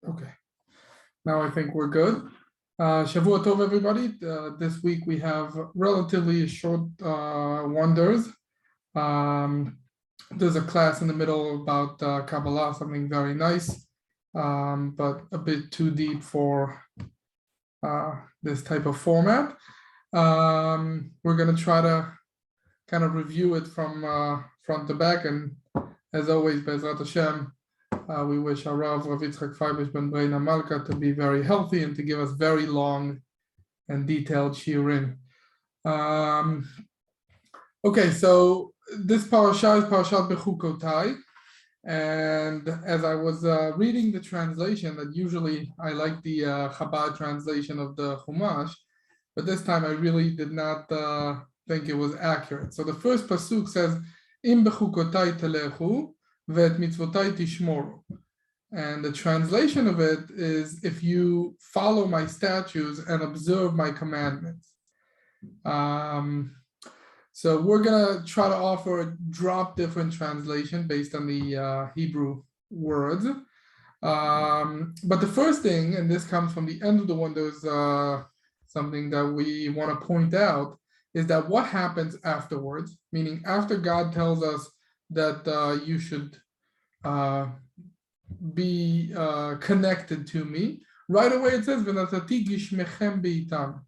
Okay, now I think we're good. Shavua Tov, everybody. This week we have relatively short wonders. There's a class in the middle about Kabbalah, something very nice, but a bit too deep for this type of format. We're going to try to kind of review it from front to back, and as always, Bezrat Hashem, we wish our Rav Yitzchak Feibish ben Breina Malka to be very healthy and to give us very long and detailed shiurim. Okay, so this Parashat is Parashat Bechukotai, and as I was reading the translation, that usually I like the Chabad translation of the Chumash, but this time I really did not think it was accurate. So the first pasuk says, "Im bechukotai telechu ve'et mitzvotai tishmoru," and the translation of it is, "If you follow my statutes and observe my commandments." So we're gonna try to offer a drop different translation based on the Hebrew words. But the first thing, and this comes from the end of the wonders, something that we want to point out, is that what happens afterwards, meaning after God tells us that you should be connected to me, right away it says, "V'natati gishmechem beitam."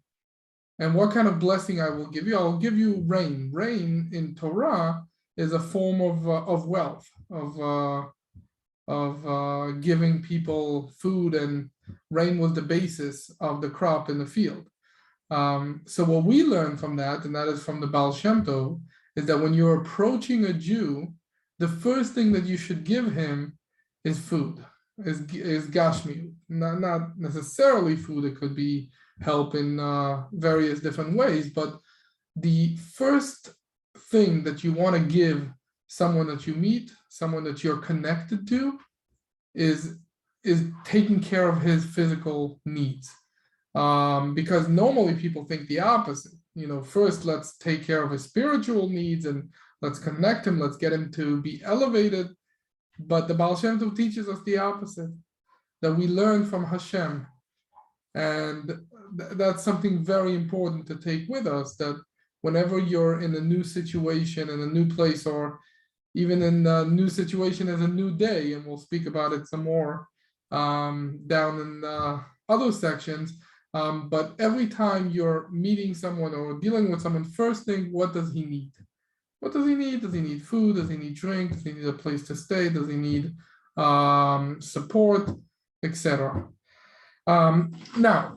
And what kind of blessing I will give you? I'll give you rain. Rain in Torah is a form of wealth, of giving people food, and rain was the basis of the crop in the field. So what we learn from that, and that is from the Baal Shem Tov, is that when you're approaching a Jew, the first thing that you should give him is food, is gashmi, not necessarily food. It could be help in various different ways, but the first thing that you want to give someone that you meet, someone that you're connected to, is taking care of his physical needs. Because normally people think the opposite. First let's take care of his spiritual needs and let's connect him, let's get him to be elevated. But the Baal Shem Tov teaches us the opposite, that we learn from Hashem. And that's something very important to take with us, that whenever you're in a new situation, in a new place, or even in a new situation as a new day, and we'll speak about it some more down in other sections, but every time you're meeting someone or dealing with someone, first thing, what does he need? What does he need? Does he need food? Does he need drink? Does he need a place to stay? Does he need support, etc.? Now,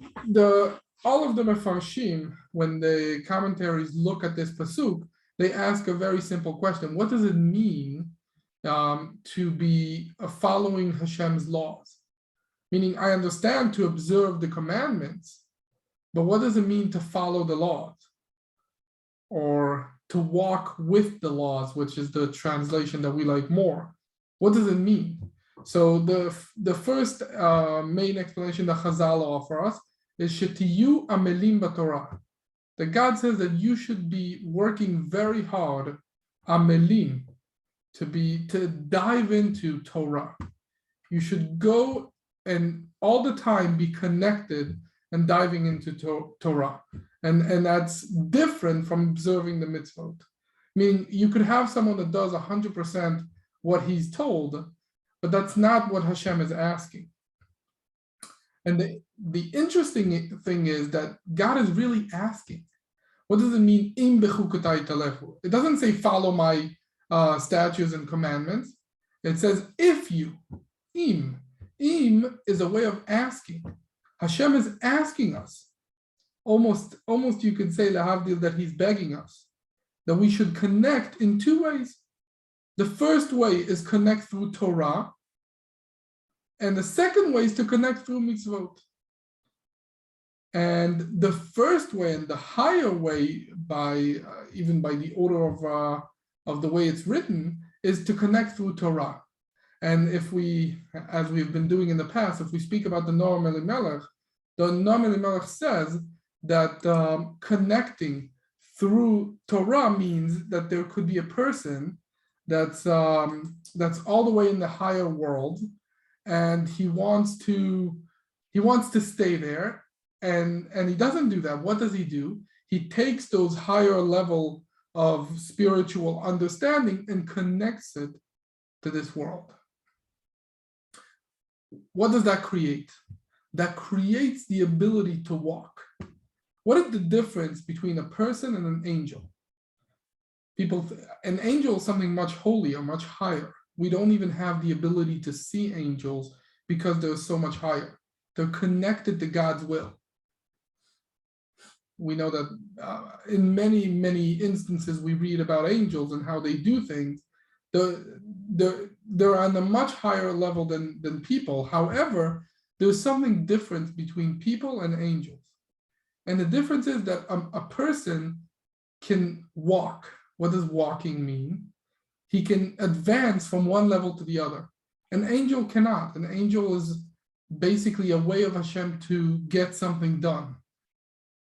all of the Mefarshim, when the commentaries look at this pasuk, they ask a very simple question: what does it mean to be following Hashem's laws? Meaning, I understand to observe the commandments, but what does it mean to follow the laws? Or to walk with the laws, which is the translation that we like more. What does it mean? So the first main explanation that Chazal offer us is Shetiyu amelim b'Torah. That God says that you should be working very hard, amelim, to dive into Torah. You should go and all the time be connected and diving into Torah. And that's different from observing the mitzvot. Meaning you could have someone that does 100% what he's told, but that's not what Hashem is asking. And the interesting thing is that God is really asking. What does it mean, im bechukotai telechu? It doesn't say follow my statutes and commandments. It says if you, im. Im is a way of asking. Hashem is asking us. Almost you could say lahavdil, that he's begging us, that we should connect in two ways. The first way is connect through Torah, and the second way is to connect through mitzvot. And the first way and the higher way, even by the order of the way it's written, is to connect through Torah. And if we, as we've been doing in the past, if we speak about the Noam Elimelech, the Noam Elimelech says that connecting through Torah means that there could be a person that's all the way in the higher world, and he wants to stay there, and he doesn't do that. What does he do? He takes those higher level of spiritual understanding and connects it to this world. What does that create? That creates the ability to walk. What is the difference between a person and an angel? An angel is something much holier, much higher. We don't even have the ability to see angels because they're so much higher. They're connected to God's will. We know that in many, many instances we read about angels and how they do things. They're on a much higher level than people. However, there's something different between people and angels. And the difference is that a person can walk. What does walking mean? He can advance from one level to the other. An angel cannot. An angel is basically a way of Hashem to get something done.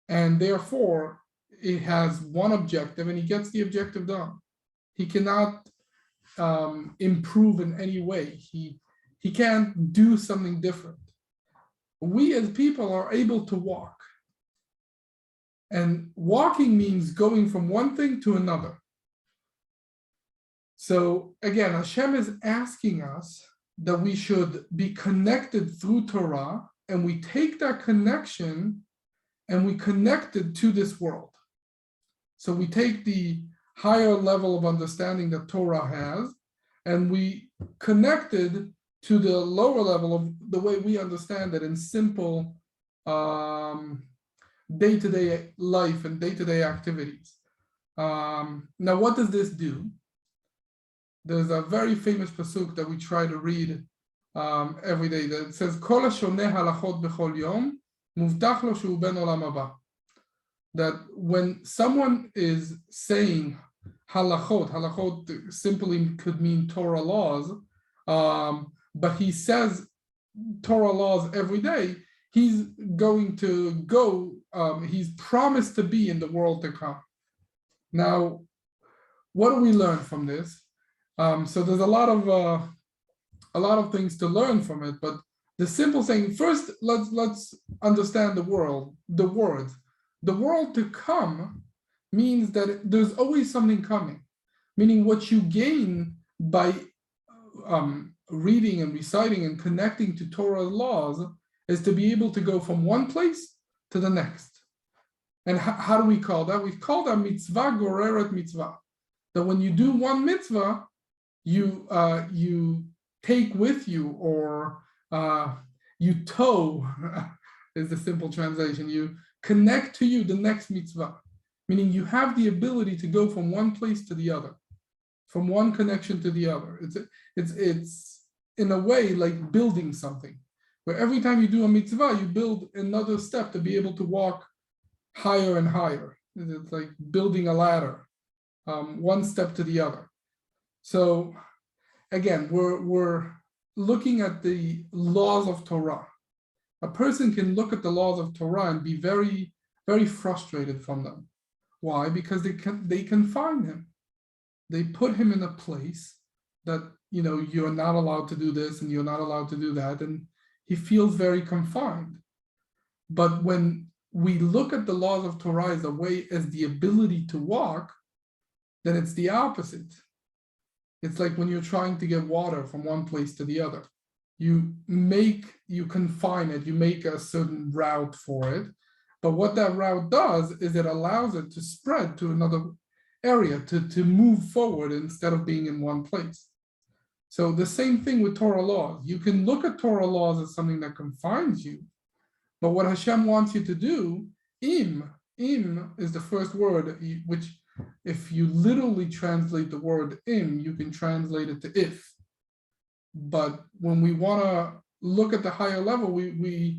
And therefore, it has one objective and he gets the objective done. He cannot improve in any way. He can't do something different. We as people are able to walk. And walking means going from one thing to another. So again, Hashem is asking us that we should be connected through Torah, and we take that connection and we connect it to this world. So we take the higher level of understanding that Torah has, and we connect it to the lower level of the way we understand it in simple day-to-day life and day-to-day activities. Now, what does this do? There's a very famous pasuk that we try to read every day that says, "Kol hashoneh halachot bechol yom, muvtach lo shu ben olam haba." That when someone is saying halachot simply could mean Torah laws, but he says Torah laws every day, he's going to go, he's promised to be in the world to come. Now, what do we learn from this? So there's a lot of things to learn from it, but the simple thing, first, let's understand the world, the words. The world to come means that there's always something coming, meaning what you gain by reading and reciting and connecting to Torah laws is to be able to go from one place to the next. And how do we call that? We call that mitzvah goreret mitzvah. That when you do one mitzvah, you take with you, or you tow is the simple translation. You connect to you the next mitzvah, meaning you have the ability to go from one place to the other, from one connection to the other. It's in a way like building something, where every time you do a mitzvah, you build another step to be able to walk higher and higher. It's like building a ladder, one step to the other. So again, we're looking at the laws of Torah. A person can look at the laws of Torah and be very, very frustrated from them. Why? Because they confine him. They put him in a place that, you're not allowed to do this and you're not allowed to do that, and he feels very confined. But when we look at the laws of Torah as the ability to walk, then it's the opposite. It's like when you're trying to get water from one place to the other. You confine it, you make a certain route for it. But what that route does is it allows it to spread to another area, to move forward instead of being in one place. So the same thing with Torah laws. You can look at Torah laws as something that confines you. But what Hashem wants you to do, im is the first word, which if you literally translate the word im, you can translate it to if. But when we want to look at the higher level, we're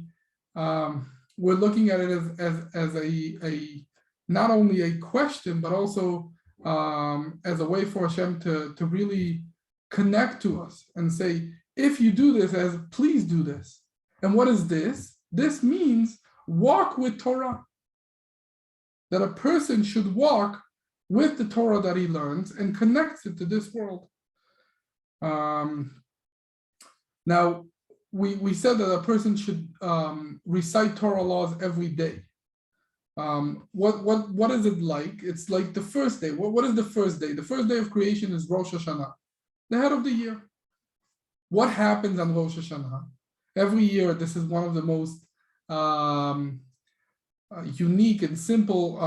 looking at it as a not only a question, but also as a way for Hashem to really connect to us and say, if you do this, please do this. And what is this? This means walk with Torah. That a person should walk with the Torah that he learns and connects it to this world. Now, we said that a person should recite Torah laws every day. What is it like? It's like the first day. What is the first day? The first day of creation is Rosh Hashanah, the head of the year. What happens on Rosh Hashanah? Every year, this is one of the most unique and simple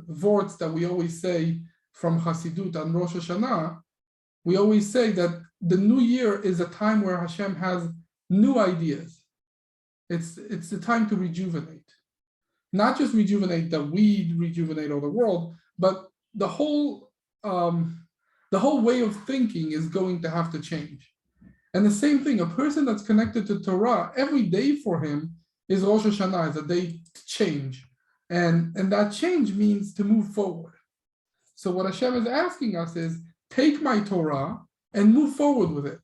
words that we always say from Hasidut on Rosh Hashanah. We always say that the new year is a time where Hashem has new ideas. It's the time to rejuvenate. Not just rejuvenate that we rejuvenate all the world, but the whole way of thinking is going to have to change. And the same thing, a person that's connected to Torah, every day for him is Rosh Hashanah, is a day to change. And that change means to move forward. So what Hashem is asking us is, take my Torah and move forward with it.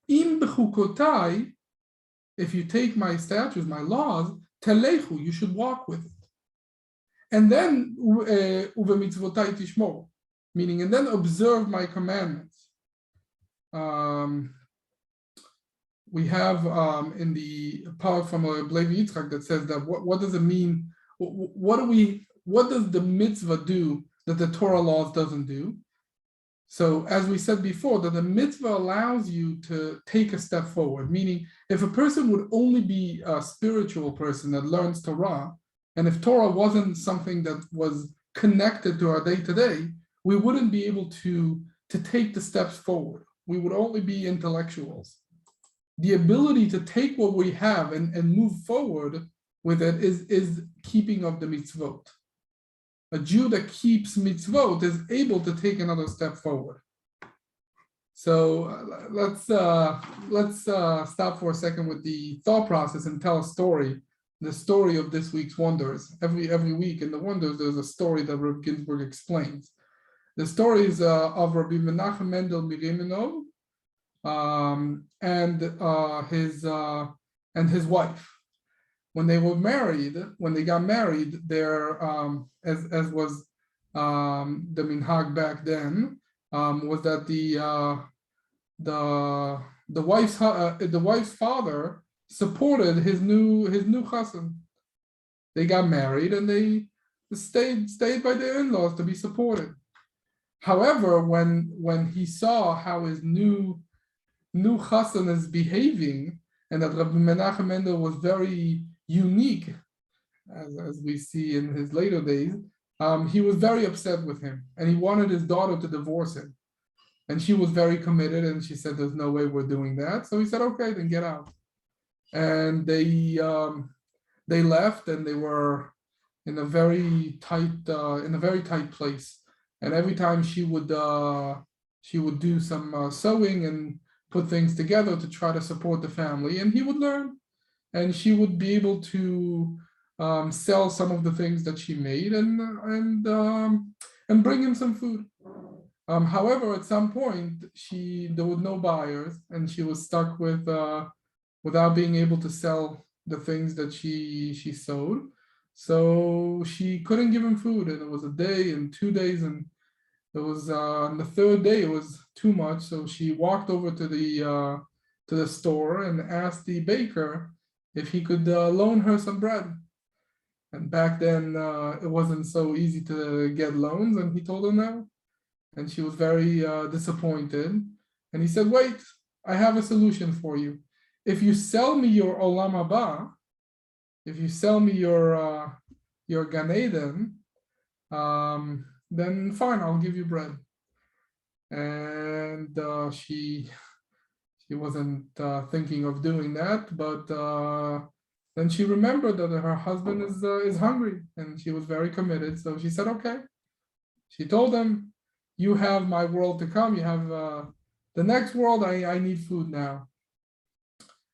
Im Bechukotai, if you take my statutes, my laws, telechu, you should walk with it. And then uvemitzvotai tishmor, meaning, and then observe my commandments. We have in the part from Rabbi Yitzchak that says that what does it mean? What does the mitzvah do that the Torah laws doesn't do? So as we said before, that the mitzvah allows you to take a step forward, meaning if a person would only be a spiritual person that learns Torah, and if Torah wasn't something that was connected to our day-to-day, we wouldn't be able to take the steps forward. We would only be intellectuals. The ability to take what we have and move forward with it is keeping of the mitzvot. A Jew that keeps mitzvot is able to take another step forward. So let's stop for a second with the thought process and tell a story, the story of this week's wonders. Every week in the wonders, there's a story that Rabbi Ginsburg explains. The story is of Rabbi Menachem Mendel Miriminov and his wife. When they got married, as was the minhag back then, was that the wife's father supported his new chassan. They got married and they stayed by their in-laws to be supported. However, when he saw how his new chassan is behaving, and that Rabbi Menachem Mendel was very unique, as we see in his later days, he was very upset with him, and he wanted his daughter to divorce him. And she was very committed, and she said, "There's no way we're doing that." So he said, "Okay, then get out." And they left, and they were in a very tight place. And every time she would do some sewing and put things together to try to support the family, and he would learn, and she would be able to sell some of the things that she made and bring him some food. However, at some point, there were no buyers, and she was stuck with without being able to sell the things that she sewed. So she couldn't give him food, and it was a day and 2 days, and it was on the third day it was too much. So she walked over to the store and asked the baker if he could loan her some bread. And back then it wasn't so easy to get loans, and he told her no. And she was very disappointed. And he said, "Wait, I have a solution for you. If you sell me your Olam Haba, if you sell me your Gan Eden, then fine, I'll give you bread." And she wasn't thinking of doing that, but then she remembered that her husband is hungry, and she was very committed. So she said, "Okay." She told him, "You have my world to come. You have the next world. I need food now."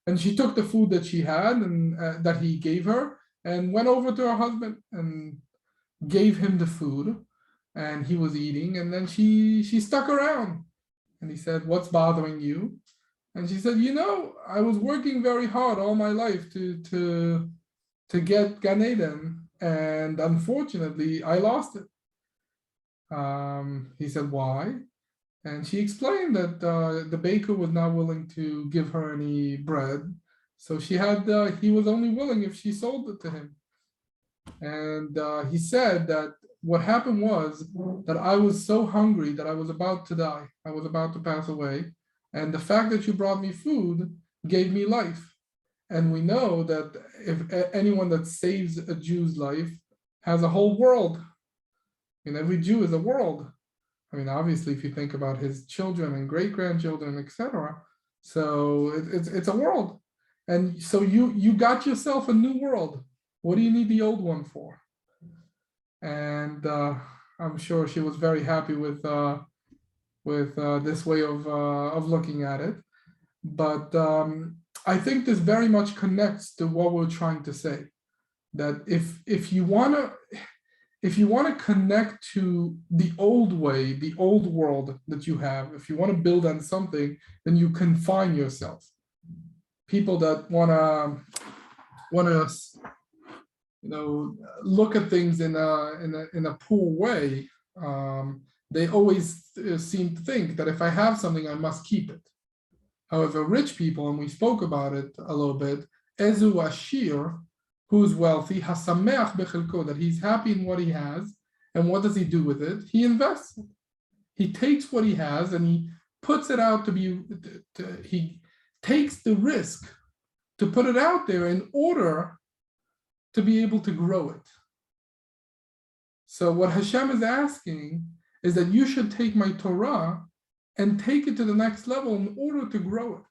And she took the food that she had and that he gave her, and went over to her husband and gave him the food, and he was eating. And then she stuck around, and he said, "What's bothering you?" And she said, "I was working very hard all my life to get Gan Eden, and unfortunately I lost it." He said, "Why?" And she explained that the baker was not willing to give her any bread. So he was only willing if she sold it to him. And he said that what happened was that I was so hungry that I was about to die. I was about to pass away. And the fact that you brought me food gave me life. And we know that if anyone that saves a Jew's life has a whole world. And every Jew is a world. I mean, obviously, if you think about his children and great-grandchildren, etc. So it's a world. And so you got yourself a new world. What do you need the old one for? And I'm sure she was very happy with this way of looking at it. But I think this very much connects to what we're trying to say. That if you want to connect to the old way, the old world that you have, if you want to build on something, then you confine yourself. People that want to look at things in a poor way, they always seem to think that if I have something, I must keep it. However, rich people, and we spoke about it a little bit, ezu ashir, who's wealthy, hasameach bechelko, that he's happy in what he has, and what does he do with it? He invests it. He takes what he has and he puts it out he takes the risk to put it out there in order to be able to grow it. So what Hashem is asking is that you should take my Torah and take it to the next level in order to grow it.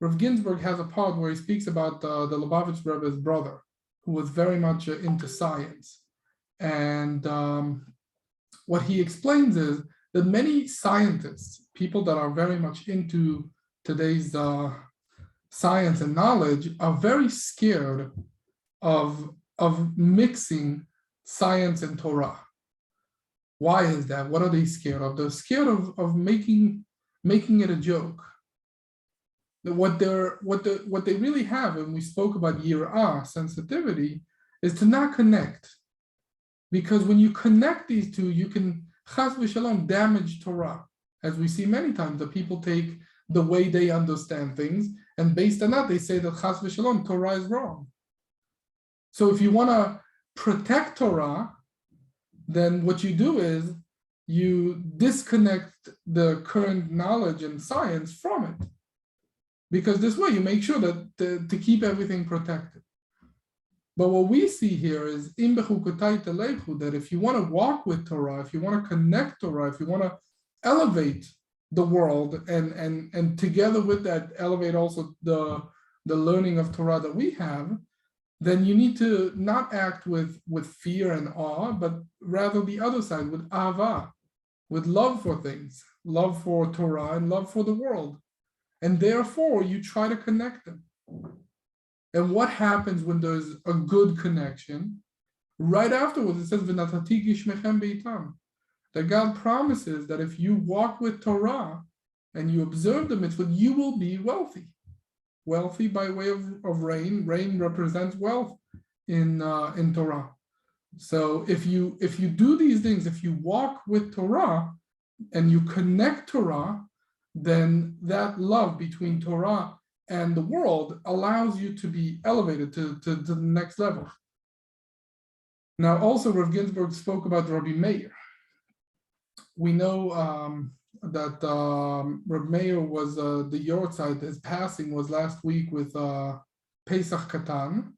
Rav Ginsburg has a part where he speaks about the Lubavitch Rebbe's brother, who was very much into science. And what he explains is that many scientists, people that are very much into today's science and knowledge, are very scared of mixing science and Torah. Why is that? What are they scared of? They're scared of making it a joke. What they really have, and we spoke about yirah, sensitivity, is to not connect. Because when you connect these two, you can chas v'shalom damage Torah. As we see many times, that people take the way they understand things, and based on that, they say that chas v'shalom, Torah is wrong. So if you want to protect Torah, then what you do is you disconnect the current knowledge and science from it. Because this way you make sure that to keep everything protected. But what we see here is in Bechukotai telechu, that if you want to walk with Torah, if you want to connect Torah, if you want to elevate the world and together with that elevate also the learning of Torah that we have, then you need to not act with fear and awe, but rather the other side, with ahava, with love for things, love for Torah and love for the world. And therefore, you try to connect them. And what happens when there's a good connection? Right afterwards, it says, "V'natati gishmechem beitam," that God promises that if you walk with Torah and you observe the mitzvot, you will be wealthy. Wealthy by way of rain. Rain represents wealth in Torah. So if you do these things, if you walk with Torah and you connect Torah, then that love between Torah and the world allows you to be elevated to the next level. Now, also, Rav Ginsburg spoke about Rabbi Meir. We know that Rabbi Meir was the Yortzeit, his passing was last week with Pesach Katan,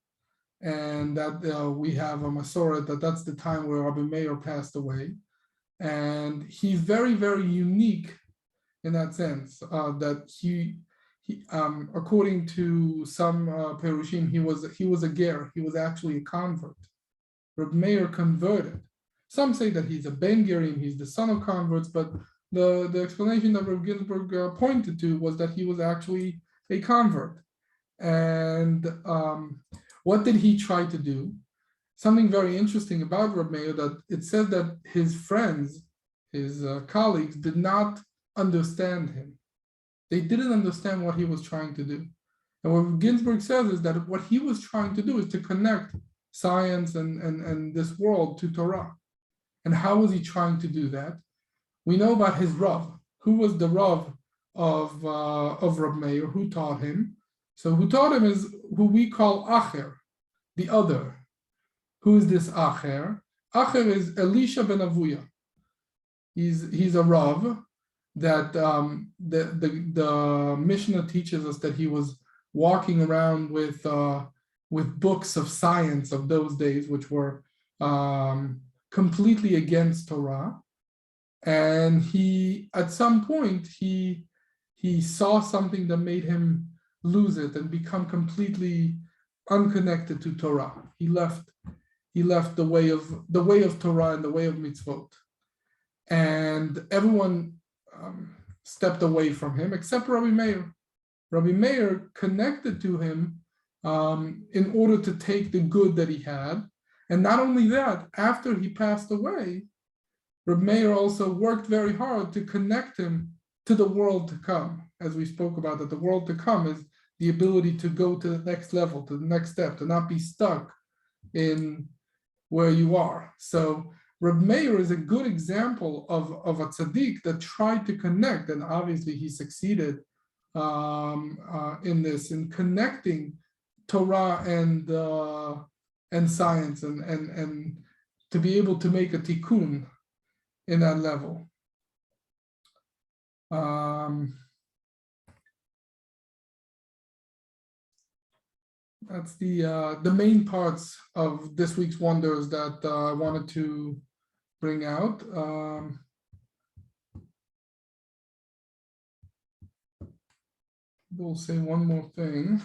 and that we have a Masoret that's the time where Rabbi Meir passed away. And he's very, very unique in that sense, that he according to some Perushim, he was a ger, he was actually a convert. Reb Meir converted. Some say that he's a Ben Gerim, he's the son of converts, but the explanation that Reb Ginsburg pointed to was that he was actually a convert. And what did he try to do? Something very interesting about Reb Meir, that it says that his friends, his colleagues, did not understand him. They didn't understand what he was trying to do. And what Ginsburg says is that what he was trying to do is to connect science and this world to Torah. And how was he trying to do that? We know about his Rav. who was the Rav of Reb Meir, who taught him. So who taught him is who we call Acher, the other. Who is this Acher? Acher is Elisha ben Avuya. He's a Rav that the Mishnah teaches us that he was walking around with books of science of those days, which were completely against Torah. And he, at some point, he saw something that made him lose it and become completely unconnected to Torah. He left the way of Torah and the way of mitzvot, and everyone stepped away from him except Rabbi Meir. Rabbi Meir connected to him in order to take the good that he had, and not only that, after he passed away, Rabbi Meir also worked very hard to connect him to the world to come. As we spoke about, that the world to come is the ability to go to the next level, to the next step, to not be stuck in where you are. So Rabbi Meir is a good example of a tzaddik that tried to connect, and obviously he succeeded in connecting Torah and science and to be able to make a tikkun in that level. That's the main parts of this week's wonders that I wanted to bring out. We'll say one more thing.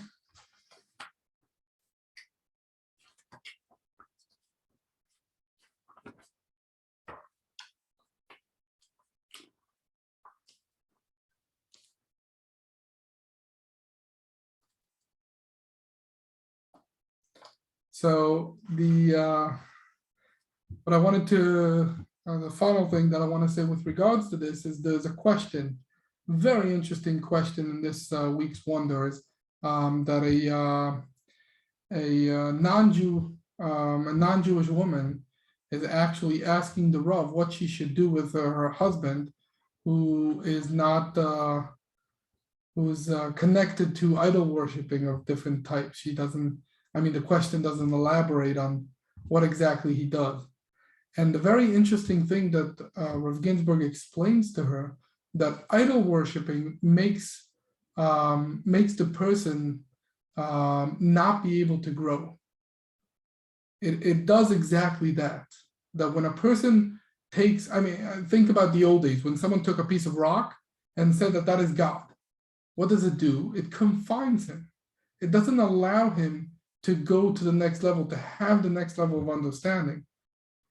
So the final thing that I want to say with regards to this is there's a question, very interesting question in this week's wonders, that a non-Jewish woman is actually asking the Rav what she should do with her husband, who is not who's connected to idol worshiping of different types. She doesn't. I mean, the question doesn't elaborate on what exactly he does. And the very interesting thing that Rav Ginsburg explains to her, that idol worshiping makes the person not be able to grow. It does exactly that. That when a person takes, I mean, think about the old days, when someone took a piece of rock and said that is God. What does it do? It confines him. It doesn't allow him to go to the next level, to have the next level of understanding.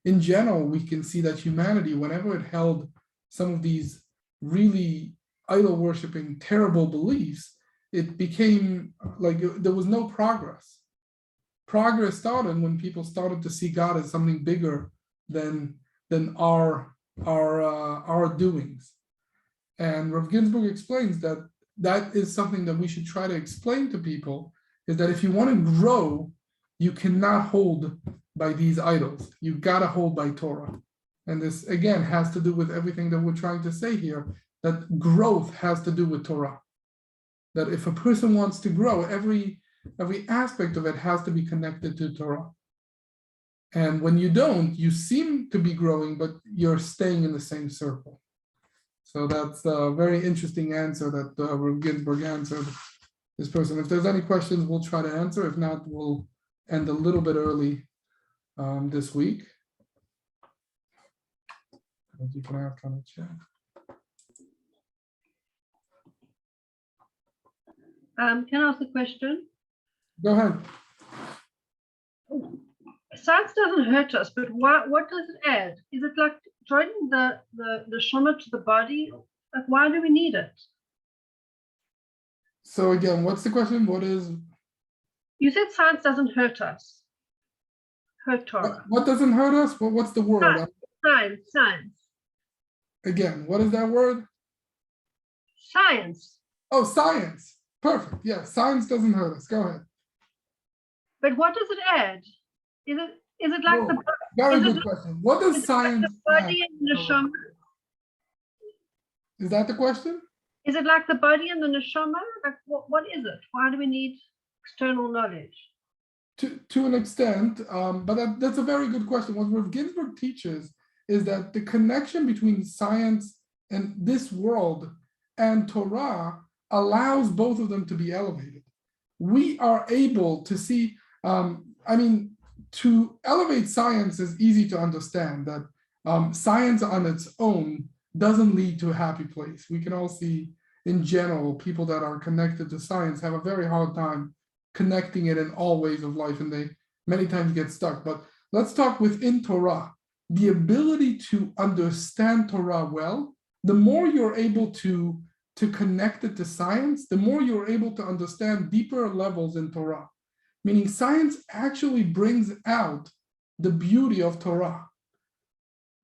In general, we can see that humanity, whenever it held some of these really idol-worshiping, terrible beliefs, it became like there was no progress. Progress started when people started to see God as something bigger than our doings. And Rav Ginsburg explains that is something that we should try to explain to people, is that if you want to grow, you cannot hold by these idols. You gotta hold by Torah. And this, again, has to do with everything that we're trying to say here, that growth has to do with Torah. That if a person wants to grow, every aspect of it has to be connected to Torah. And when you don't, you seem to be growing, but you're staying in the same circle. So that's a very interesting answer that Rav Ginsburg answered this person. If there's any questions, we'll try to answer. If not, we'll end a little bit early this week. You can have kind of chat. Can I ask a question? Go ahead. Science doesn't hurt us, but what does it add? Is it like joining the shoma to the body? Like, why do we need it? So again, what's the question? What is? You said science doesn't hurt us. Hurt Torah. What doesn't hurt us? What's the word? Science. Again, what is that word? Science. Oh, science. Perfect. Yeah, science doesn't hurt us. Go ahead. But what does it add? Is it like Whoa, the very good question. What does science like the body and the shoma? Is that the question? Is it like the body and the neshama? Like what is it? Why do we need external knowledge? To an extent, but that's a very good question. What Rav Ginsburg teaches is that the connection between science and this world and Torah allows both of them to be elevated. We are able to see, to elevate science is easy to understand, that science on its own doesn't lead to a happy place. We can all see in general, people that are connected to science have a very hard time connecting it in all ways of life, and they many times get stuck. But let's talk within Torah. The ability to understand Torah well, the more you're able to connect it to science, the more you're able to understand deeper levels in Torah. Meaning science actually brings out the beauty of Torah.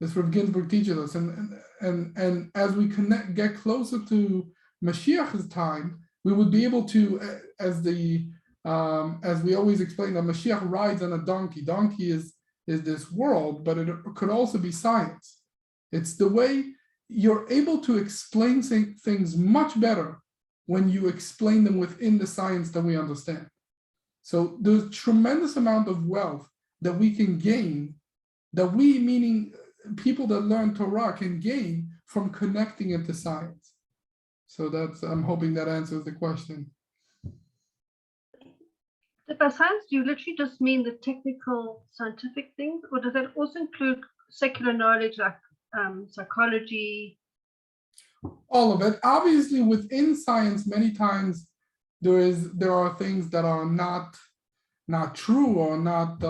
This Rav Ginsburg teaches us, and as we get closer to Mashiach's time, we would be able to, as we always explain, that Mashiach rides on a donkey. Donkey is this world, but it could also be science. It's the way you're able to explain things much better when you explain them within the science that we understand. So there's a tremendous amount of wealth that we can gain, that we, meaning people that learn Torah, can gain from connecting it to science. So I'm hoping that answers the question. By science, do you literally just mean the technical scientific things, or does that also include secular knowledge like psychology? All of it. Obviously, within science, many times there are things that are not true or not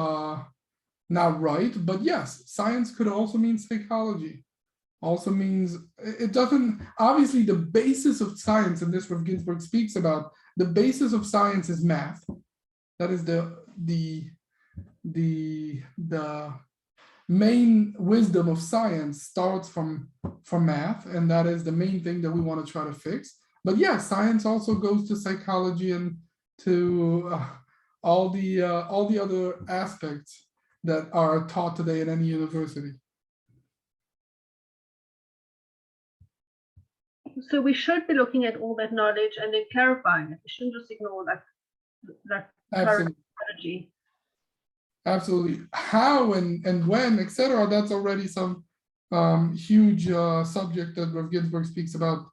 right. But yes, science could also mean psychology. Also means it doesn't. Obviously, the basis of science, and this Rav Ginsburg speaks about, the basis of science is math. That is the main wisdom of science starts from math, and that is the main thing that we want to try to fix. But yeah, science also goes to psychology and to all the other aspects that are taught today in any university. So we should be looking at all that knowledge and then clarifying it. We shouldn't just ignore that Absolutely. Absolutely. How and when, etc. That's already some huge subject that Rav Ginsburg speaks about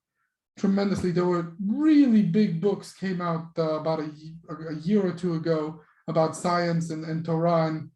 tremendously. There were really big books came out about a year or two ago about science and Torah, and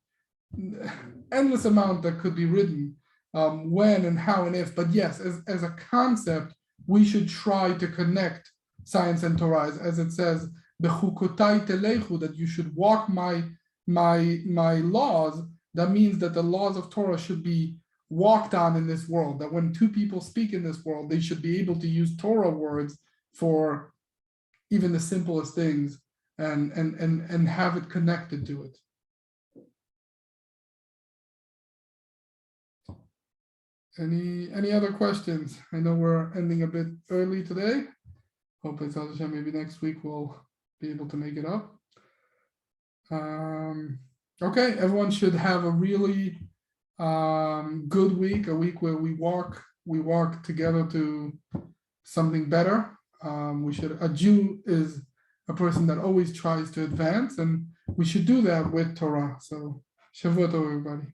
endless amount that could be written when and how and if. But yes, as a concept, we should try to connect science and Torah, as it says, Bechukotai telechu, that you should walk my laws. That means that the laws of Torah should be walked on in this world, that when two people speak in this world, they should be able to use Torah words for even the simplest things and have it connected to it. Any other questions? I know we're ending a bit early today. Hope it's maybe next week we'll be able to make it up. Okay, everyone should have a really good week, a week where we walk together to something better. A Jew is a person that always tries to advance, and we should do that with Torah. So Shavua Tov, everybody.